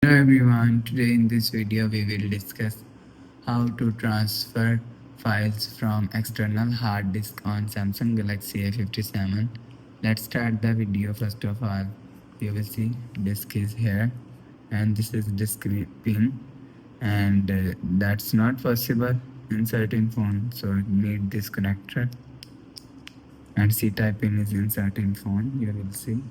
Hello everyone, today in this video we will discuss how to transfer files from external hard disk on Samsung Galaxy A57. Let's start the video. First of all, you will see disk is here and this is disk pin, and that's not possible in certain phone, so you need this connector, and C type pin is in certain phone, you will see.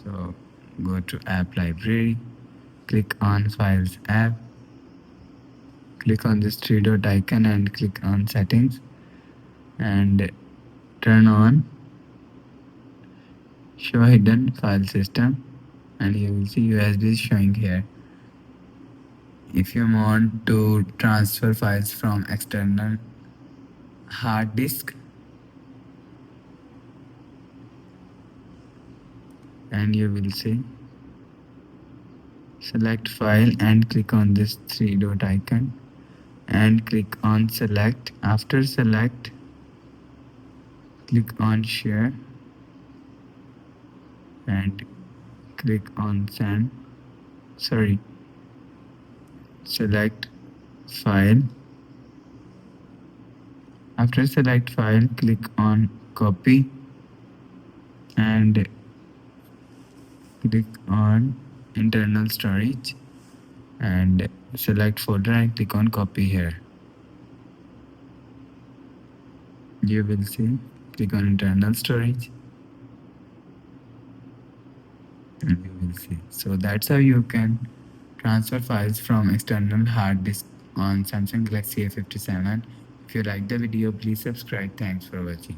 So go to app library, click on files app, click on this three dot icon and click on settings and turn on show hidden file system, and you will see USB is showing here. If you want to transfer files from external hard disk, and you will see select file and click on this three dot icon and click on select. After select, click on share and click on send. Select file. After select file, click on copy and click on internal storage and select folder and click on copy here. You will see, click on internal storage and you will see. So that's how you can transfer files from external hard disk on Samsung Galaxy A57. If you like the video, please subscribe. Thanks for watching.